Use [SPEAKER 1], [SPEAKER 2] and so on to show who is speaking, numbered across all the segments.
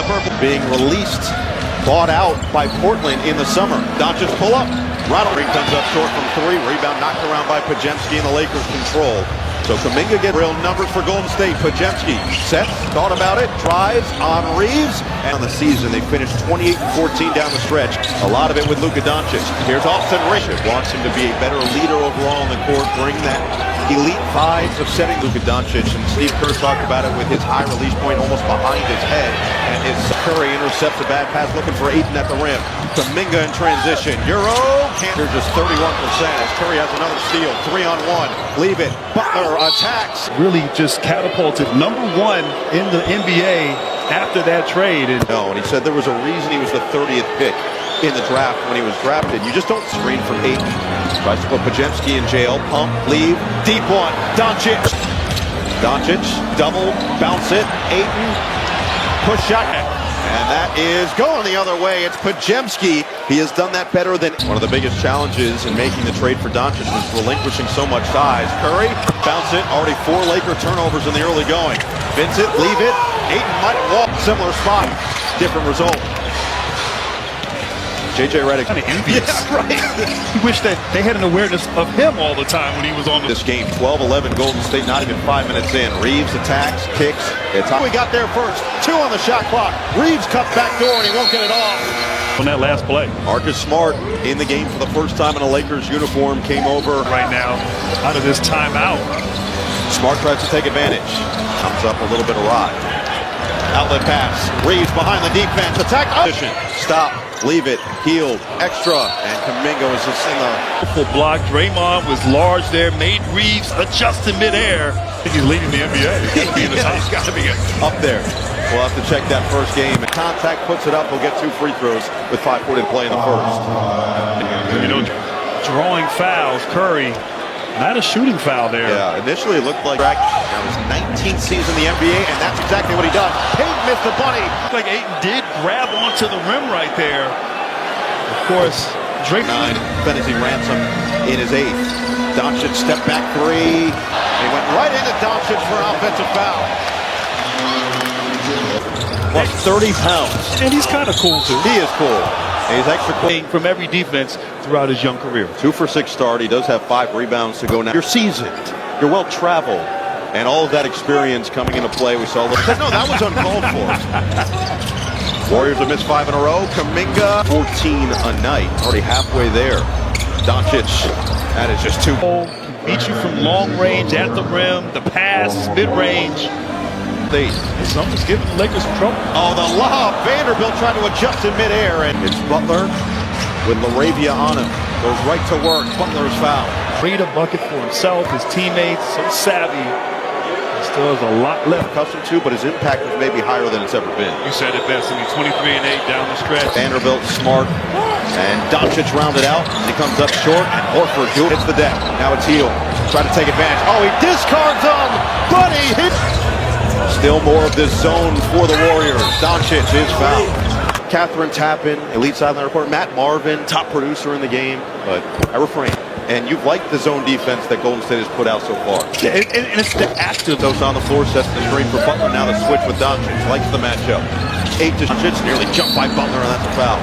[SPEAKER 1] purple being released, bought out by Portland in the summer. Doncic pull up. Ronald comes up short from three. Rebound knocked around by Podziemski, and the Lakers control. So Kuminga get real numbers for Golden State. Podziemski sets, thought about it, drives on Reeves. And on the season, they finished 28-14 down the stretch. A lot of it with Luka Doncic. Here's Austin Reeves. Wants him to be a better leader overall on the court, bring that elite vibes of setting Luka Doncic. And Steve Kerr talked about it with his high release point almost behind his head. And his Curry intercepts a bad pass looking for Ayton at the rim. Kuminga in transition. Euro. Cantor just 31% as Curry has another steal. 3-on-1. Leave it. Butler attacks.
[SPEAKER 2] Really just catapulted #1 in the NBA after that trade. And
[SPEAKER 1] he said there was a reason he was the 30th pick in the draft when he was drafted. You just don't screen from Ayton. Tries to put Podziemski in jail. Pump, leave, deep one. Doncic, double, bounce it. Ayton, push shot. And that is going the other way. It's Podziemski. He has done that better than one of the biggest challenges in making the trade for Doncic was relinquishing so much size. Curry, bounce it. Already 4 Laker turnovers in the early going. Vincent, leave it. Ayton might walk. Similar spot. Different result. JJ Redick.
[SPEAKER 2] Kind of envious.
[SPEAKER 1] Yeah, right.
[SPEAKER 2] He wished that they had an awareness of him all the time when he was on
[SPEAKER 1] this game. 12-11 Golden State, not even 5 minutes in. Reeves attacks, kicks. It's how we got there first. 2 on the shot clock. Reeves cuts back door and he won't get it off.
[SPEAKER 2] On that last play.
[SPEAKER 1] Marcus Smart in the game for the first time in a Lakers uniform came over.
[SPEAKER 2] Right now, out of this timeout.
[SPEAKER 1] Smart tries to take advantage. Comes up a little bit awry. Outlet pass. Reeves behind the defense. Attack. Stop. Leave it. Healed. Extra. And Kuminga was just in the
[SPEAKER 2] full block. Draymond was large there. Made Reeves adjust in midair. I think he's leading the NBA. He's got to be in the top.
[SPEAKER 1] He's got to be up there. We'll have to check that first game. Contact puts it up. We'll get 2 free throws with 5:40 to play in the first.
[SPEAKER 2] You know, drawing fouls. Curry. Not a shooting foul there.
[SPEAKER 1] Yeah, initially it looked like that was 19th season in the NBA, and that's exactly what he does. Ayton missed the bunny.
[SPEAKER 2] Like Ayton did grab onto the rim right there. Of course, Drake.
[SPEAKER 1] 9, Fantasy Ransom in his 8th. Doncic step back 3. He went right into Doncic for an offensive foul. Plus 30 pounds.
[SPEAKER 2] And he's kind of cool, too.
[SPEAKER 1] He is cool. He's extra cool.
[SPEAKER 2] From every defense throughout his young career.
[SPEAKER 1] 2 for 6 start. He does have 5 rebounds to go now. You're seasoned. You're well traveled. And all of that experience coming into play. We saw. No, that was uncalled for. Warriors have missed 5 in a row. Kuminga, 14 a night. Already halfway there. Doncic. That is just 2.
[SPEAKER 2] Beat you from long range, at the rim, the pass, mid-range. Something's giving the Lakers some trouble.
[SPEAKER 1] Oh, the lob. Vanderbilt trying to adjust in midair. And it's Butler with LaRavia on him. Goes right to work. Butler's foul.
[SPEAKER 2] Create a bucket for himself, his teammates, so savvy. He still has a lot left.
[SPEAKER 1] Accustomed to, but his impact was maybe higher than it's ever been.
[SPEAKER 2] You said it best. I mean, 23 and 8 down the stretch.
[SPEAKER 1] Vanderbilt, Smart, and Doncic rounded out. He comes up short, and Horford hits the deck. Now it's Hield. Try to take advantage. Oh, he discards him, but he hits. Still more of this zone for the Warriors. Doncic is fouled. Catherine Tappan, Elite Sideline Report. Matt Marvin, top producer in the game, but I refrain. And you've liked the zone defense that Golden State has put out so far.
[SPEAKER 2] Yeah, and it's the active.
[SPEAKER 1] Those on the floor, sets the screen for Butler. Now the switch with Doncic. Likes the matchup. 8 to Doncic, nearly jumped by Butler, and that's a foul.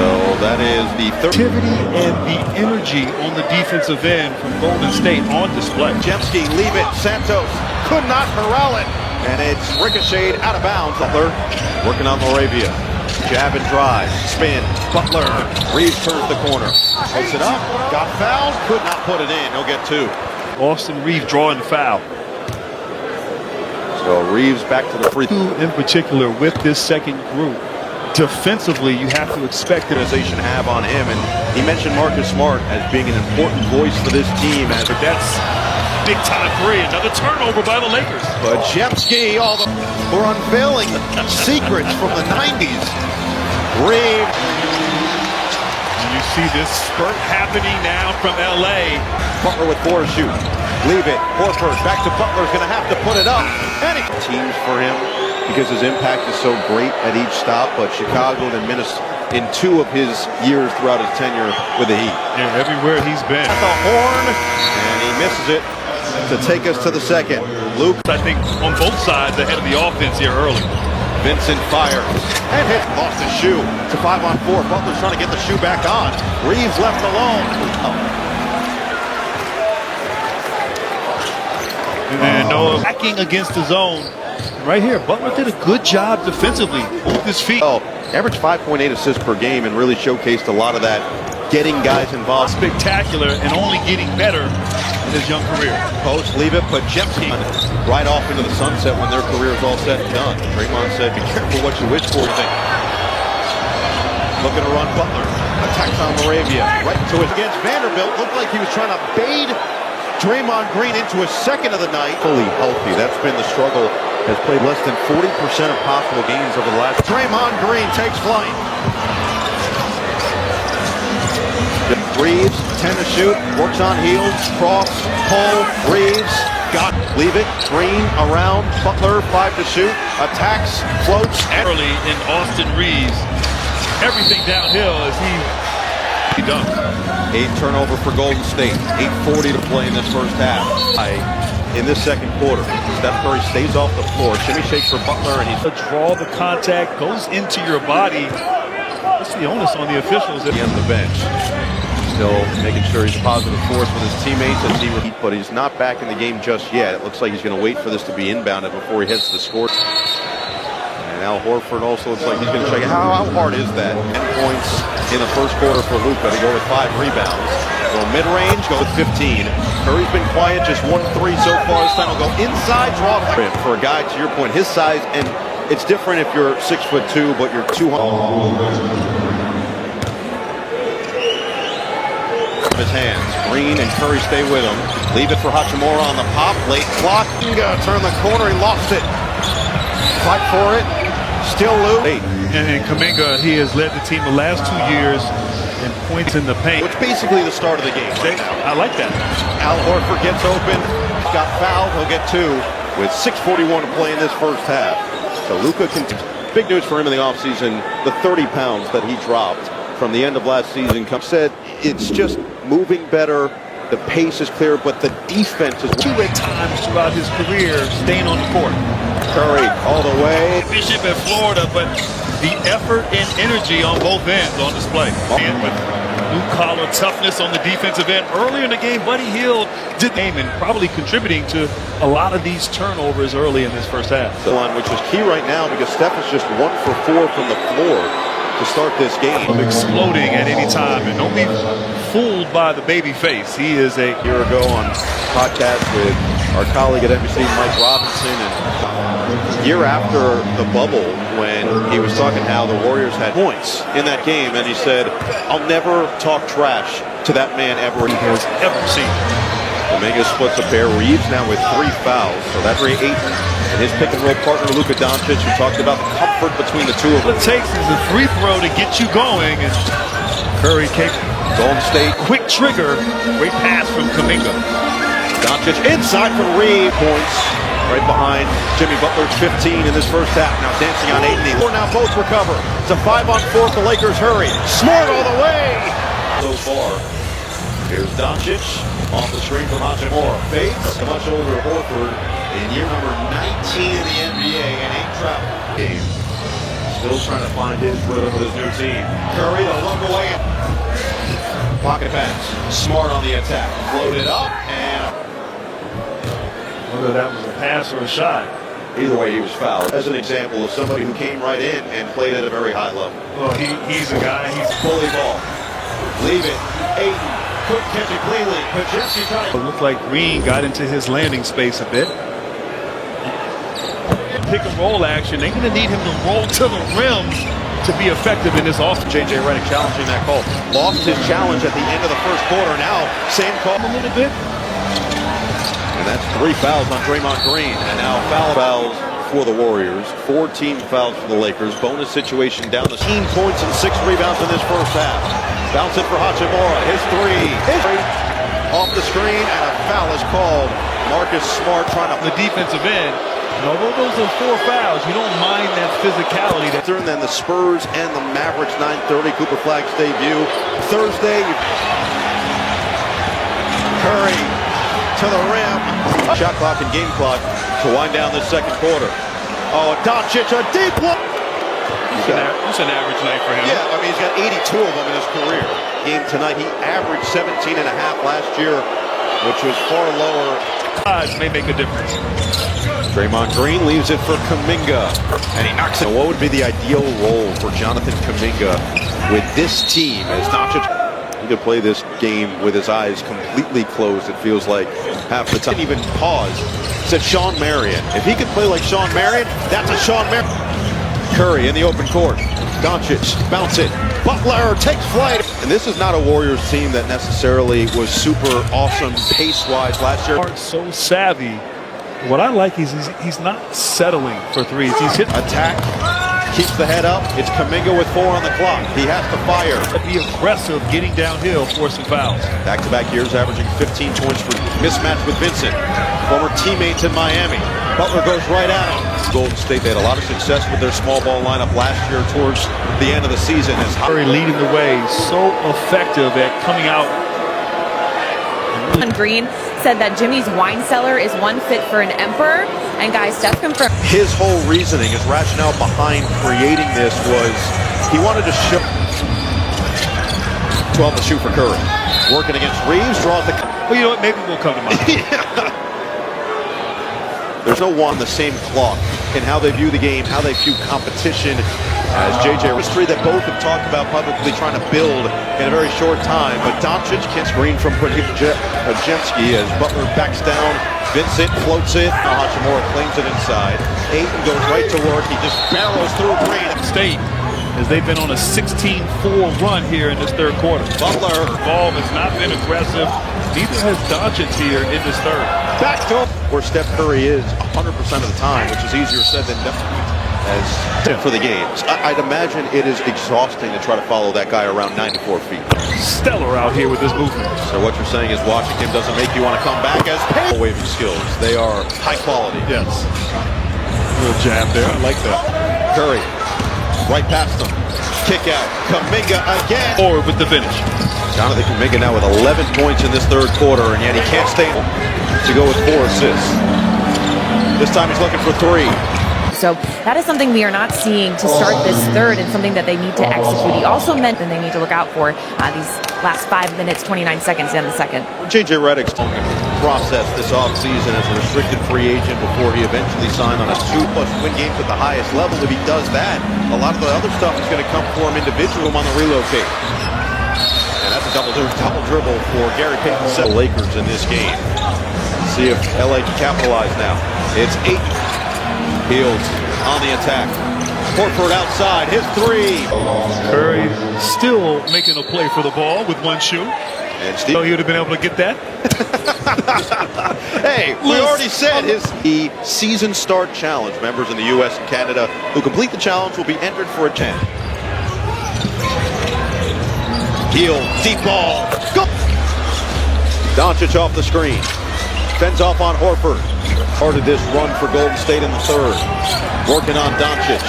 [SPEAKER 1] So that is the
[SPEAKER 2] activity and the energy on the defensive end from Golden State on display.
[SPEAKER 1] Podziemski, leave it. Santos could not corral it. And it's ricocheted out of bounds. Butler working on LaRavia. Jab and drive. Spin. Butler. Reeves turns the corner. Puts it up. Got fouled. Could not put it in. He'll get 2.
[SPEAKER 2] Austin Reeves drawing the foul.
[SPEAKER 1] So Reeves back to the free throw.
[SPEAKER 2] In particular with this second group. Defensively, you have to expect it.
[SPEAKER 1] Organization have on him, and he mentioned Marcus Smart as being an important voice for this team. As
[SPEAKER 2] that's big time 3, another turnover by the Lakers.
[SPEAKER 1] Podziemski, we're unveiling secrets from the 90s. Reeves.
[SPEAKER 2] You see this spurt happening now from LA.
[SPEAKER 1] Butler with 4 shoot. Leave it. Horford back to Butler's going to have to put it up. And teams for him. Because his impact is so great at each stop, but Chicago and Minnesota in 2 of his years throughout his tenure with the Heat.
[SPEAKER 2] Yeah, everywhere he's been.
[SPEAKER 1] At the horn, and he misses it to take us to the second. Luke,
[SPEAKER 2] I think, on both sides ahead of the offense here early.
[SPEAKER 1] Vincent fires and hits. Lost his shoe. It's a 5-on-4. Butler's trying to get the shoe back on. Reeves left alone.
[SPEAKER 2] And Noah attacking against the zone. Right here, Butler did a good job defensively. Moved his feet.
[SPEAKER 1] Oh, averaged 5.8 assists per game and really showcased a lot of that getting guys involved.
[SPEAKER 2] Spectacular and only getting better in his young career.
[SPEAKER 1] Post, leave it, Podziemski right off into the sunset when their career is all said and done. Draymond said, be careful what you wish for. Looking to run Butler. Attacks on Moravia. Right to it against Vanderbilt. Looked like he was trying to bait Draymond Green into his second of the night. Fully healthy. That's been the struggle. Has played less than 40% of possible games over the last. Draymond Green takes flight. Reeves, 10 to shoot, works on heels, cross, pull, Reeves, got, leave it, Green around, Butler, 5 to shoot, attacks, floats.
[SPEAKER 2] Early in Austin Reeves, everything downhill as he dunks.
[SPEAKER 1] 8 turnover for Golden State, 8:40 to play in this first half. In this second quarter, Steph Curry stays off the floor, shimmy shake for Butler, and he's
[SPEAKER 2] draw the contact, goes into your body. What's the onus on the officials
[SPEAKER 1] at the end of the bench? Still making sure he's a positive force with his teammates, but he's not back in the game just yet. It looks like he's going to wait for this to be inbounded before he heads to the score. And Al Horford also looks like he's going to check it. How hard is that? 10 points in the first quarter for Luka to go with 5 rebounds. Go mid-range, go with 15. Curry's been quiet, just 1-3 so far. This time he'll go inside, draw for a guy, to your point, his size, and it's different if you're 6'2", but you're 200. His hands. Green and Curry stay with him. Leave it for Hachimura on the pop. Late clock. Turn the corner. He lost it. Fight for it. Still loose.
[SPEAKER 2] And Kuminga, he has led the team the last 2 years in points in the paint.
[SPEAKER 1] Which basically the start of the game right now.
[SPEAKER 2] I like that.
[SPEAKER 1] Al Horford gets open. Got fouled. He'll get 2 with 6:41 to play in this first half. So Luka can. Big news for him in the offseason. The 30 pounds that he dropped from the end of last season. Said it's just moving better. The pace is clear, but the defense is
[SPEAKER 2] 2 at times throughout his career staying on the court.
[SPEAKER 1] Curry all the way.
[SPEAKER 2] Bishop at Florida, but the effort and energy on both ends on display. And with blue-collar toughness on the defensive end. Earlier in the game, Buddy Hield did the game and probably contributing to a lot of these turnovers early in this first half.
[SPEAKER 1] Which is key right now because Steph is just 1 for 4 from the floor to start this game.
[SPEAKER 2] Exploding at any time, and don't be fooled by the baby face. He is a
[SPEAKER 1] year ago on podcast with our colleague at NBC, Mike Robinson, and year after the bubble when he was talking how the Warriors had points in that game, and he said, "I'll never talk trash to that man ever he has ever seen." Kuminga splits a pair. Reeves now with 3 fouls, so that's 8. And his pick-and-roll partner, Luka Doncic, who talked about the comfort between the two of them.
[SPEAKER 2] What it takes is a free throw to get you going, and Curry kicks.
[SPEAKER 1] Golden State.
[SPEAKER 2] Quick trigger. Great pass from Kuminga.
[SPEAKER 1] Doncic inside for Reeves. Points right behind Jimmy Butler's 15 in this first half. Now dancing on 8. Now both recover. It's a 5-on-4. The Lakers hurry. Smart all the way. So far. Here's Doncic off the screen from Hachimura. Fades a much older Horford in year number 19 in the NBA and 8 travel game. Still trying to find his rhythm with his new team. Curry the look away. Pocket pass. Smart on the attack. Floated up and
[SPEAKER 2] whether that was a pass or a shot.
[SPEAKER 1] Either way, he was fouled. As an example of somebody who came right in and played at a very high level.
[SPEAKER 2] Well, he's a guy. He's
[SPEAKER 1] fully ball. Leave it. Ayton. Couldn't catch it cleanly. Podziemski trying to.
[SPEAKER 2] It looked like Green got into his landing space a bit. Pick and roll action. They're going to need him to roll to the rim to be effective in this offense.
[SPEAKER 1] J.J. Redick challenging that call. Lost his challenge at the end of the first quarter. Now, same call
[SPEAKER 2] a little bit.
[SPEAKER 1] And that's 3 fouls on Draymond Green. And now fouls for the Warriors. 4 team fouls for the Lakers. Bonus situation down the 16 points and 6 rebounds in this first half. Bounce it for Hachimura. His 3. Off the screen, and a foul is called. Marcus Smart trying to.
[SPEAKER 2] The defensive end. And although those are 4 fouls, you don't mind that physicality.
[SPEAKER 1] And then the Spurs and the Mavericks 9:30 Cooper Flagg's debut. Thursday. Curry to the rim. Shot clock and game clock to wind down this second quarter. Oh, Doncic, a deep one.
[SPEAKER 2] It's an average night for him.
[SPEAKER 1] Yeah, I mean, he's got 82 of them in his career. Game tonight, he averaged 17 and a half last year, which was far lower.
[SPEAKER 2] Odds may make a difference.
[SPEAKER 1] Draymond Green leaves it for Kuminga, and he knocks it. What would be the ideal role for Jonathan Kuminga with this team as Doncic? He could play this game with his eyes completely closed, it feels like, half the time. Even pause. Said Sean Marion. If he could play like Sean Marion, that's a Sean Marion. Curry in the open court. Doncic bounce it. Butler takes flight. And this is not a Warriors team that necessarily was super awesome pace-wise last year.
[SPEAKER 2] So savvy. What I like is he's not settling for threes. He's hitting.
[SPEAKER 1] Attack. Keeps the head up. It's Kuminga with 4 on the clock. He has to fire.
[SPEAKER 2] Be aggressive getting downhill, forcing fouls.
[SPEAKER 1] Back-to-back years averaging 15 points for mismatch with Vincent. Former teammates in Miami. Butler goes right at him. Golden State, they had a lot of success with their small ball lineup last year towards the end of the season. As
[SPEAKER 2] Curry leading the way, so effective at coming out.
[SPEAKER 3] Green said that Jimmy's wine cellar is one fit for an emperor, and guys, Steph confirmed.
[SPEAKER 1] His whole reasoning, his rationale behind creating this was he wanted to show 12 to shoot for Curry. Working against Reeves, draws the.
[SPEAKER 2] Well, you know what? Maybe we'll come to mind.
[SPEAKER 1] There's no one on the same clock in how they view the game, how they view competition. As JJ history that both have talked about publicly trying to build in a very short time. But Doncic can screen from Podziemski as Butler backs down. Vincent floats it. Hachimura claims it inside. Ayton goes right to work. He just barrels through Green.
[SPEAKER 2] State, as they've been on a 16-4 run here in this third quarter.
[SPEAKER 1] Butler.
[SPEAKER 2] Ball has not been aggressive. Neither has Doncic here in this third.
[SPEAKER 1] Back to where Steph Curry is 100% of the time, which is easier said than done. As for the games, I'd imagine it is exhausting to try to follow that guy around 94 feet.
[SPEAKER 2] Stellar out here with this movement.
[SPEAKER 1] So what you're saying is watching him doesn't make you want to come back as waving skills. They are high quality.
[SPEAKER 2] Yes. A little jab there. I like that.
[SPEAKER 1] Curry, right past him. Kick out. Kuminga again.
[SPEAKER 2] Or with the finish.
[SPEAKER 1] Jonathan Kuminga now with 11 points in this third quarter, and yet he can't stay to go with 4 assists. This time he's looking for 3.
[SPEAKER 3] So that is something we are not seeing to start this third, and something that they need to execute. He also meant that they need to look out for these last 5 minutes, 29 seconds in the second.
[SPEAKER 1] JJ Redick's process this offseason as a restricted free agent before he eventually signed on a 2+ win games at the highest level. If he does that, a lot of the other stuff is going to come for him individually on the relocate. And that's a double dribble for Gary Payton. The Lakers in this game. See if LA can capitalize now. It's 8. Fields on the attack. Horford outside, his 3.
[SPEAKER 2] Curry still making a play for the ball with one shoe.
[SPEAKER 1] And Steve,
[SPEAKER 2] So he would have been able to get that.
[SPEAKER 1] hey, we already said the season start challenge. Members in the U.S. and Canada who complete the challenge will be entered for a 10. Heel, deep ball. Go! Doncic off the screen. Fends off on Horford. Started this run for Golden State in the third. Working on Doncic.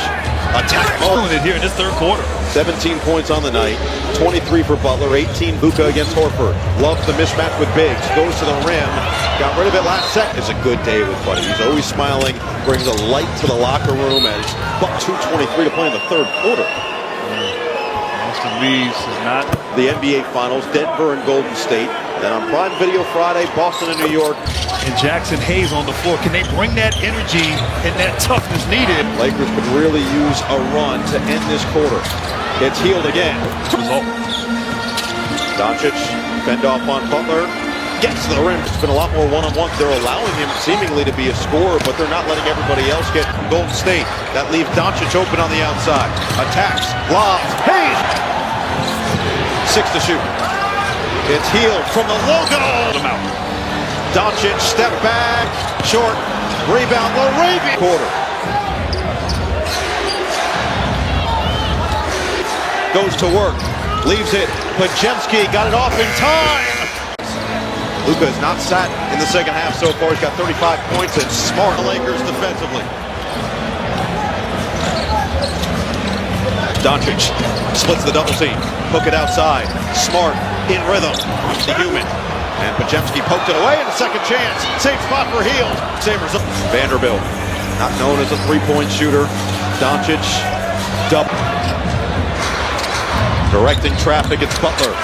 [SPEAKER 1] Attack.
[SPEAKER 2] Pulling it here in this third quarter.
[SPEAKER 1] 17 points on the night. 23 for Butler. 18 Luka against Horford. Loves the mismatch with Biggs. Goes to the rim. Got rid of it last second. It's a good day with Buddy. He's always smiling. Brings a light to the locker room as buck 2:23 to play in the third quarter.
[SPEAKER 2] Austin Reeves is not.
[SPEAKER 1] The NBA Finals, Denver and Golden State. Then on Prime Video Friday, Boston and New York.
[SPEAKER 2] And Jackson Hayes on the floor. Can they bring that energy and that toughness needed?
[SPEAKER 1] Lakers could really use a run to end this quarter. It's healed again. Doncic, fend off on Butler. Gets to the rim. It's been a lot more one-on-one. They're allowing him seemingly to be a scorer, but they're not letting everybody else get from Golden State. That leaves Doncic open on the outside. Attacks, lobs, Hayes! 6 to shoot. It's healed from the logo. Doncic, step back, short, rebound, Larabian. Quarter. Goes to work, leaves it. Podziemski got it off in time. Luka has not sat in the second half so far. He's got 35 points and smart Lakers defensively. Doncic splits the double team. Hook it outside. Smart in rhythm. The human. And Podziemski poked it away in a second chance. Same spot for Hield. Same result. Vanderbilt not known as a three-point shooter. Doncic, double. Directing traffic, it's Butler.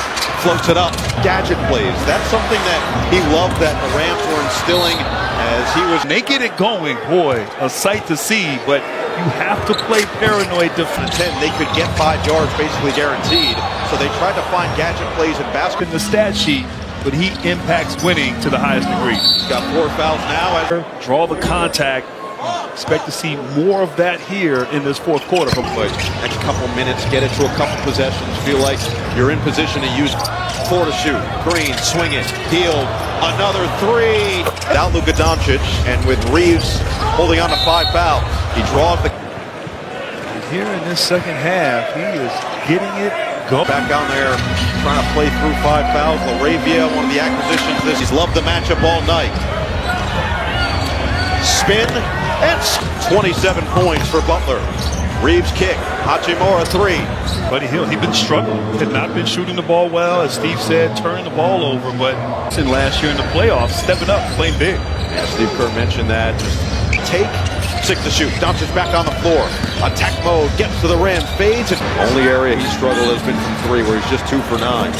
[SPEAKER 1] Floats it up, gadget plays. That's something that he loved that the Rams were instilling as he was.
[SPEAKER 2] They get it going, boy, a sight to see, but you have to play paranoid defense.
[SPEAKER 1] 10, they could get 5 yards basically guaranteed. So they tried to find gadget plays in basketball.
[SPEAKER 2] In the stat sheet, but he impacts winning to the highest degree.
[SPEAKER 1] He's got 4 fouls now.
[SPEAKER 2] Draw the contact. Expect to see more of that here in this fourth quarter.
[SPEAKER 1] Next couple minutes, get it to a couple possessions. Feel like you're in position to use 4 to shoot. Green, swing it, Hield, another 3. Without Luka Doncic, and with Reeves holding on to 5 fouls, he draws the.
[SPEAKER 2] Here in this second half, he is getting it going.
[SPEAKER 1] Back down there, trying to play through 5 fouls. LaRavia, one of the acquisitions. He's loved the matchup all night. Spin, and 27 points for Butler. Reeves kick, Hachimura 3.
[SPEAKER 2] Buddy Hield, he's been struggling. Had not been shooting the ball well, as Steve said, turning the ball over. But last year in the playoffs, stepping up, playing big.
[SPEAKER 1] Yeah, Steve Kerr mentioned that. Just take 6 to shoot. Doncic back on the floor. Attack mode, gets to the rim, fades. And only area he struggled has been from 3, where he's just 2 for 9.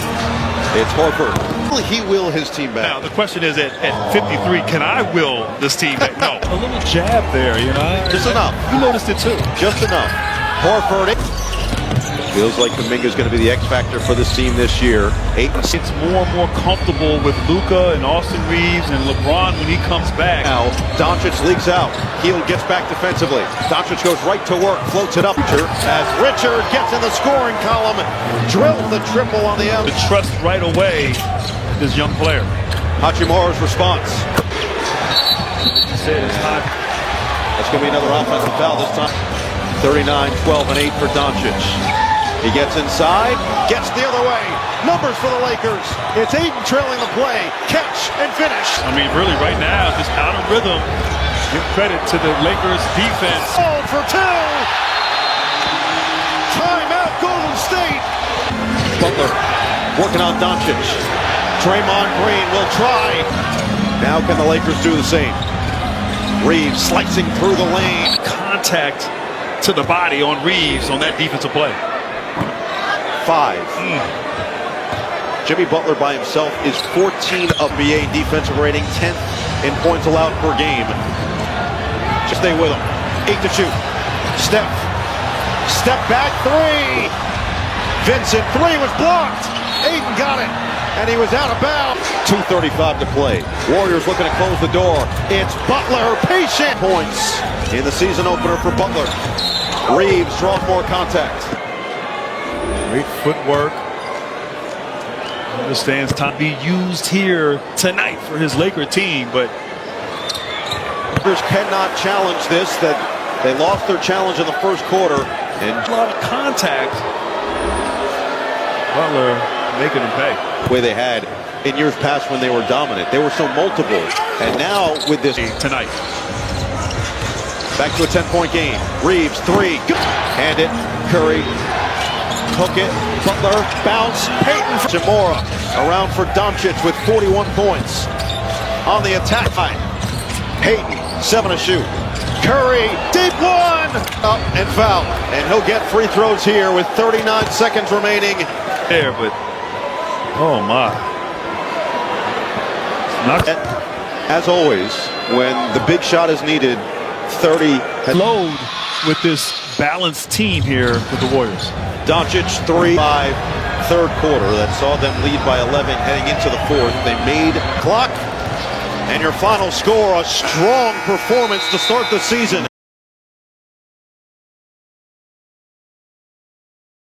[SPEAKER 1] It's Horford. He will his team back.
[SPEAKER 2] Now, the question is, at 53, can I will this team back? No. A little jab there, you know.
[SPEAKER 1] Just enough.
[SPEAKER 2] You noticed it, too.
[SPEAKER 1] Just enough. Horford. Feels like Kuminga's going to be the X factor for this team this year.
[SPEAKER 2] It's more and more comfortable with Luka and Austin Reeves and LeBron when he comes back.
[SPEAKER 1] Now, Doncic leaks out. Hield gets back defensively. Doncic goes right to work, floats it up. As Richard gets in the scoring column, drills the triple on the out.
[SPEAKER 2] The trust right away, this young player.
[SPEAKER 1] Hachimura's response. That's going to be another offensive foul this time. 39, 12, and 8 for Doncic. He gets inside, gets the other way. Numbers for the Lakers. It's Ayton trailing the play. Catch and finish.
[SPEAKER 2] I mean, really, right now, just out of rhythm. Give credit to the Lakers defense.
[SPEAKER 1] Hold for 2. Timeout, Golden State. Butler working on Doncic. Draymond Green will try. Now can the Lakers do the same? Reeves slicing through the lane.
[SPEAKER 2] Contact to the body on Reeves on that defensive play.
[SPEAKER 1] 5. Jimmy Butler by himself is 14 of NBA defensive rating, 10th in points allowed per game. Just stay with him. 8 to shoot. Step back 3. Vincent 3 was blocked. Ayton got it, and he was out of bounds. 2:35 to play. Warriors looking to close the door. It's Butler, patient points in the season opener for Butler. Reeves draws more contact.
[SPEAKER 2] Great footwork. Understands time to be used here tonight for his Laker team, but
[SPEAKER 1] Lakers cannot challenge this. That they lost their challenge in the first quarter, and
[SPEAKER 2] a lot of contact. Butler making them pay.
[SPEAKER 1] The way they had in years past when they were dominant. They were so multiple, and now with this
[SPEAKER 2] tonight.
[SPEAKER 1] Back to a 10-point game. Reeves 3. Hand it. Curry. Hook it. Butler. Bounce. Payton. Hachimura around for Doncic with 41 points. On the attack line. Payton. 7 to shoot. Curry. Deep 1. Up and foul. And he'll get free throws here with 39 seconds remaining.
[SPEAKER 2] There, but oh my.
[SPEAKER 1] As always, when the big shot is needed, 30
[SPEAKER 2] load with this balanced team here with the Warriors.
[SPEAKER 1] Doncic 3-5 third quarter that saw them lead by 11 heading into the fourth. They made clock, and your final score, a strong performance to start the season.